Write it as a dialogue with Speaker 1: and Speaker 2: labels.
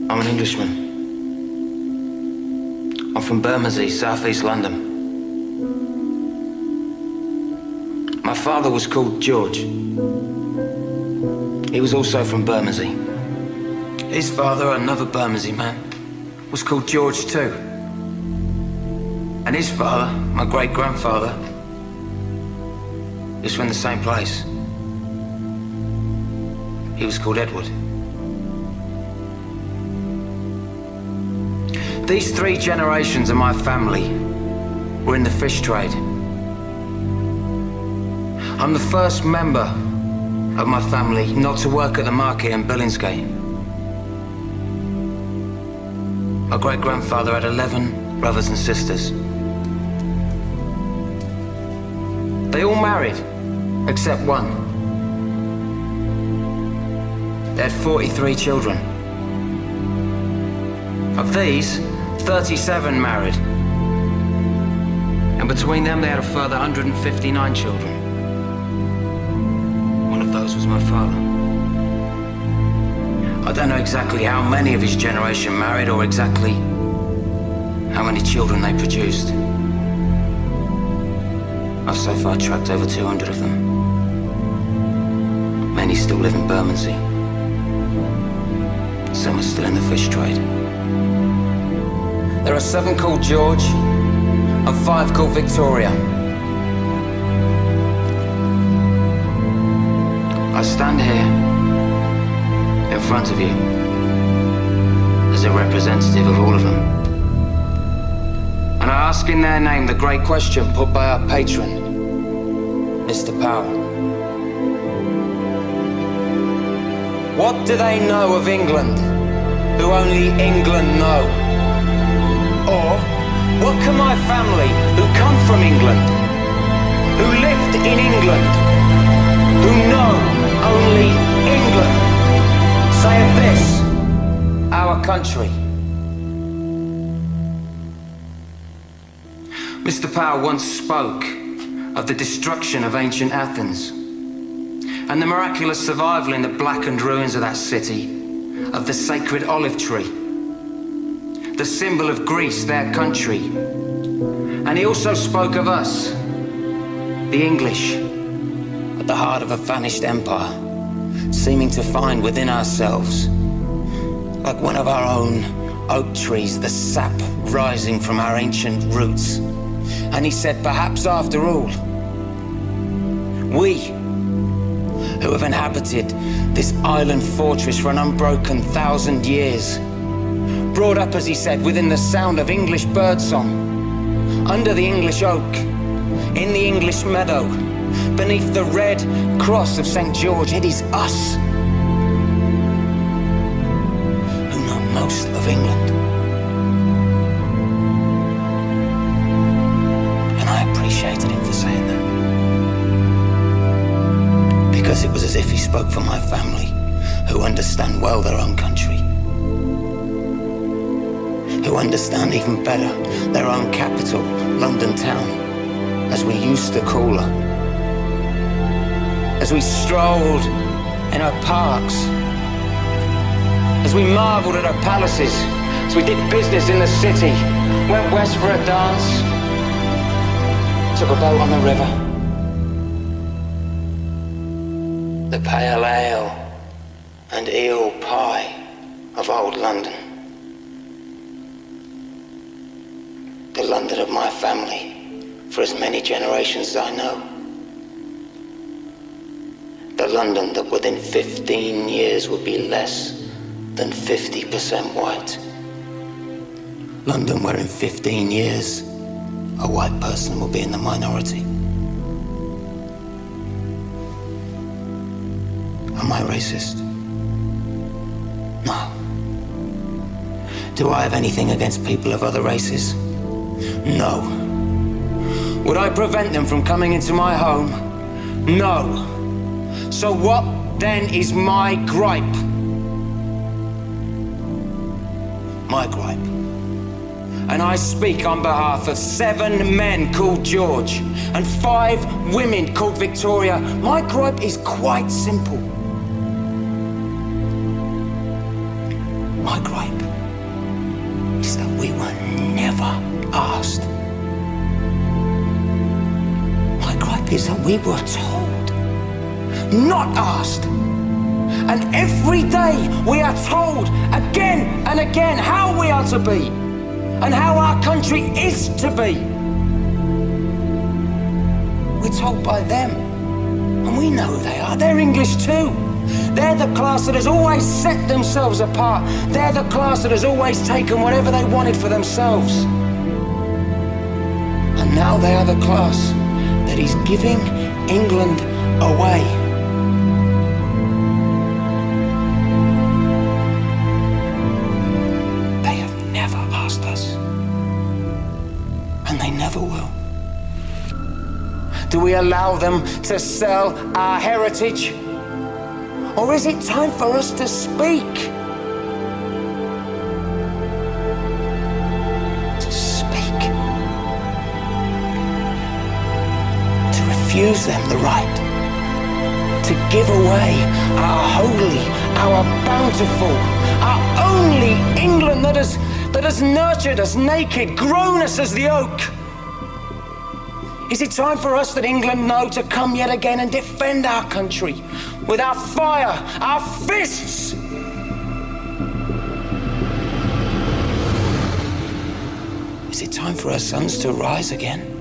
Speaker 1: I'm an Englishman. I'm from Bermondsey, southeast London. My father was called George. He was also from Bermondsey. His father, another Bermondsey man, was called George too. And his father, my great-grandfather, is from the same place. He was called Edward. These 3 generations of my family were in the fish trade. I'm the first member of my family not to work at the market in Billingsgate. My great-grandfather had 11 brothers and sisters. They all married, except one. They had 43 children. Of these, 37 married. And between them, they had a further 159 children. One of those was my father. I don't know exactly how many of his generation married or exactly how many children they produced. I've so far tracked over 200 of them. Many still live in Bermondsey. Some are still in the fish trade. There are 7 called George and 5 called Victoria. I stand here in front of you as a representative of all of them. And I ask in their name the great question put by our patron, Mr. Powell. What do they know of England who only England know? Or, what can my family, who come from England, who lived in England, who know only England, say of this, our country? Mr. Powell once spoke of the destruction of ancient Athens and the miraculous survival in the blackened ruins of that city of the sacred olive tree, the symbol of Greece, their country. And he also spoke of us, the English, at the heart of a vanished empire, seeming to find within ourselves, like one of our own oak trees, the sap rising from our ancient roots. And he said, perhaps after all, we, who have inhabited this island fortress for an unbroken 1,000 years, brought up, as he said, within the sound of English birdsong, under the English oak, in the English meadow, beneath the red cross of St. George, it is us who know most of England. And I appreciated him for saying that, because it was as if he spoke for my family, who understand well their own country, who understand even better their own capital, London town, as we used to call her. As we strolled in her parks, as we marveled at her palaces, as we did business in the city, went west for a dance, took a boat on the river. The pale ale and eel pie of old London. The London of my family, for as many generations as I know. The London that within 15 years would be less than 50% white. London where in 15 years, a white person will be in the minority. Am I racist? No. Do I have anything against people of other races? No. Would I prevent them from coming into my home? No. So what then is my gripe? My gripe. And I speak on behalf of 7 men called George and 5 women called Victoria. My gripe is quite simple. My gripe is that we were never asked. My gripe is that we were told, not asked. And every day we are told again and again how we are to be and how our country is to be. We're told by them, and we know who they are. They're English too. They're the class that has always set themselves apart. They're the class that has always taken whatever they wanted for themselves. And now they are the class that is giving England away. They have never asked us, and they never will. Do we allow them to sell our heritage? Or is it time for us to speak? To speak. To refuse them the right to give away our holy, our bountiful, our only England that has nurtured us naked, grown us as the oak. Is it time for us that England know to come yet again and defend our country with our fire, our fists? Is it time for our sons to rise again?